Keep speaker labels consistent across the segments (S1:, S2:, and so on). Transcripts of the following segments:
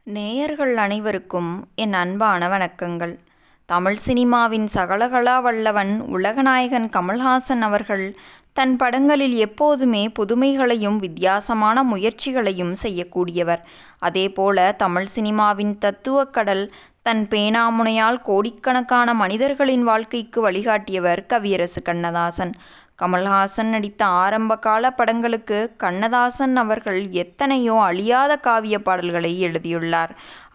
S1: நேயர்கள் அனைவருக்கும் என் அன்பான வணக்கங்கள். தமிழ் சினிமாவின் சகலகலா வல்லவன் உலகநாயகன் கமல்ஹாசன் அவர்கள் தன் படங்களில் எப்போதுமே புதுமைகளையும் வித்தியாசமான முயற்சிகளையும் செய்யக்கூடியவர். அதேபோல தமிழ் சினிமாவின் தத்துவக்கடல் தன் பேனாமுனையால் கோடிக்கணக்கான மனிதர்களின் வாழ்க்கைக்கு வழிகாட்டியவர் கவியரசு கண்ணதாசன். கமல்ஹாசன் நடித்த ஆரம்பகால படங்களுக்கு கண்ணதாசன் அவர்கள் எத்தனையோ அழியாத காவிய பாடல்களை எழுதியுள்ளார்.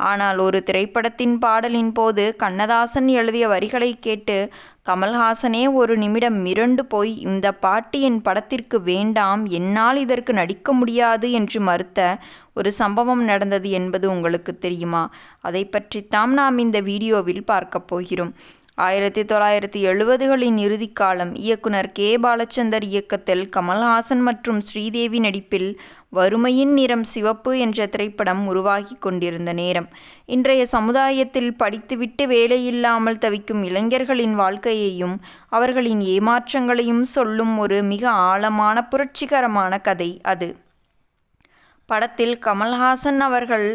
S1: ஆனால் ஒரு திரைப்படத்தின் பாடலின் போது கண்ணதாசன் எழுதிய வரிகளை கேட்டு கமல்ஹாசனே ஒரு நிமிடம் மிரண்டு போய், இந்த பாட்டு என் படத்திற்கு வேண்டாம், என்னால் இதற்கு நடிக்க முடியாது என்று மறுத்த ஒரு சம்பவம் நடந்தது என்பது உங்களுக்கு தெரியுமா? அதை பற்றித்தான் நாம் இந்த வீடியோவில் பார்க்கப் போகிறோம். 1970களின் இறுதிக்காலம். இயக்குனர் கே. பாலச்சந்தர் இயக்கத்தில் கமல்ஹாசன் மற்றும் ஸ்ரீதேவி நடிப்பில் வறுமையின் நிறம் சிவப்பு என்ற திரைப்படம் உருவாகி கொண்டிருந்த நேரம். இன்றைய சமுதாயத்தில் படித்துவிட்டு வேலையில்லாமல் தவிக்கும் இளைஞர்களின் வாழ்க்கையையும் அவர்களின் ஏமாற்றங்களையும் சொல்லும் ஒரு மிக ஆழமான புரட்சிகரமான கதை அது. படத்தில் கமல்ஹாசன் அவர்கள்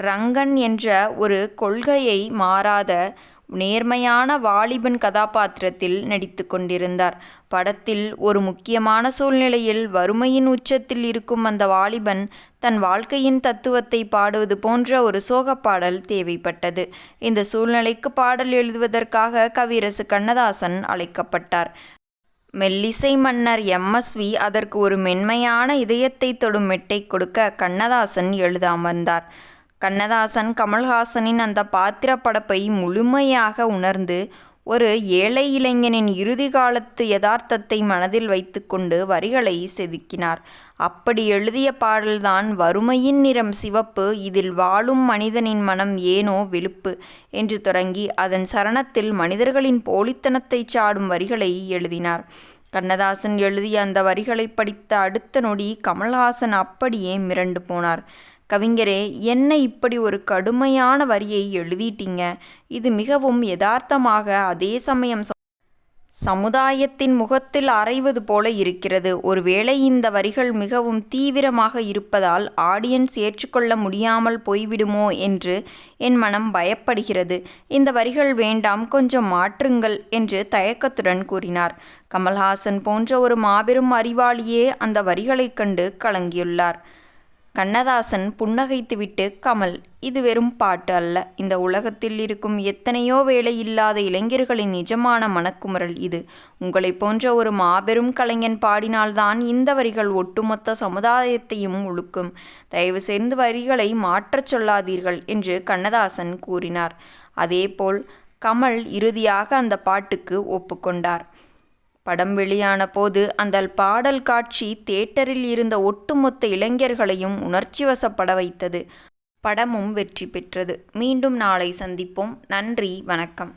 S1: ரங்கன் என்ற ஒரு கொள்கையை மாறாத நேர்மையான வாலிபன் கதாபாத்திரத்தில் நடித்து கொண்டிருந்தார். படத்தில் ஒரு முக்கியமான சூழ்நிலையில் வறுமையின் உச்சத்தில் இருக்கும் அந்த வாலிபன் தன் வாழ்க்கையின் தத்துவத்தை பாடுவது போன்ற ஒரு சோகப்பாடல் தேவைப்பட்டது. இந்த சூழ்நிலைக்கு பாடல் எழுதுவதற்காக கவியரசு கண்ணதாசன் அழைக்கப்பட்டார். மெல்லிசை மன்னர் எம்.எஸ்.வி. அதற்கு ஒரு மென்மையான இதயத்தை தொடும் மெட்டை கொடுக்க கண்ணதாசன் எழுத அமர்ந்தார். கண்ணதாசன் கமல்ஹாசனின் அந்த பாத்திர படைப்பை முழுமையாக உணர்ந்து ஒரு ஏழை இளைஞனின் இறுதி காலத்து யதார்த்தத்தை மனதில் வைத்துக்கொண்டு வரிகளை செதுக்கினார். அப்படி எழுதிய பாடல்தான் வறுமையின் நிறம் சிவப்பு, இதில் வாழும் மனிதனின் மனம் ஏனோ வெளுப்பு என்று தொடங்கி அதன் சரணத்தில் மனிதர்களின் போலித்தனத்தை சாடும் வரிகளை எழுதினார். கண்ணதாசன் எழுதிய அந்த வரிகளை படித்த அடுத்த நொடி கமல்ஹாசன் அப்படியே மிரண்டு போனார். கவிஞரே, என்ன இப்படி ஒரு கடுமையான வரியை எழுதிட்டீங்க? இது மிகவும் யதார்த்தமாக அதே சமயம் சமுதாயத்தின் முகத்தில் அறைவது போல இருக்கிறது. ஒருவேளை இந்த வரிகள் மிகவும் தீவிரமாக இருப்பதால் ஆடியன்ஸ் ஏற்றுக்கொள்ள முடியாமல் போய்விடுமோ என்று என் மனம் பயப்படுகிறது. இந்த வரிகள் வேண்டாம், கொஞ்சம் மாற்றுங்கள் என்று தயக்கத்துடன் கூறினார். கமல்ஹாசன் போன்ற ஒரு மாபெரும் அறிவாளியே அந்த வரிகளைக் கண்டு கலங்கியுள்ளார். கண்ணதாசன் புன்னகைத்துவிட்டு, கமல், இது வெறும் பாட்டு அல்ல. இந்த உலகத்தில் இருக்கும் எத்தனையோ வேலையில்லாத இளைஞர்களின் நிஜமான மனக்குமுறல் இது. உங்களைப் போன்ற ஒரு மாபெரும் கலைஞன் பாடினால்தான் இந்த வரிகள் ஒட்டுமொத்த சமுதாயத்தையும் உழுக்கும். தயவு செய்து வரிகளை மாற்றச் சொல்லாதீர்கள் என்று கண்ணதாசன் கூறினார். அதேபோல் கமல் இறுதியாக அந்த பாட்டுக்கு ஒப்புக்கொண்டார். படம் வெளியான போது அந்த பாடல் காட்சி தியேட்டரில் இருந்த ஒட்டுமொத்த இளைஞர்களையும் உணர்ச்சிவசப்பட வைத்தது. படமும் வெற்றி பெற்றது. மீண்டும் நாளை சந்திப்போம். நன்றி, வணக்கம்.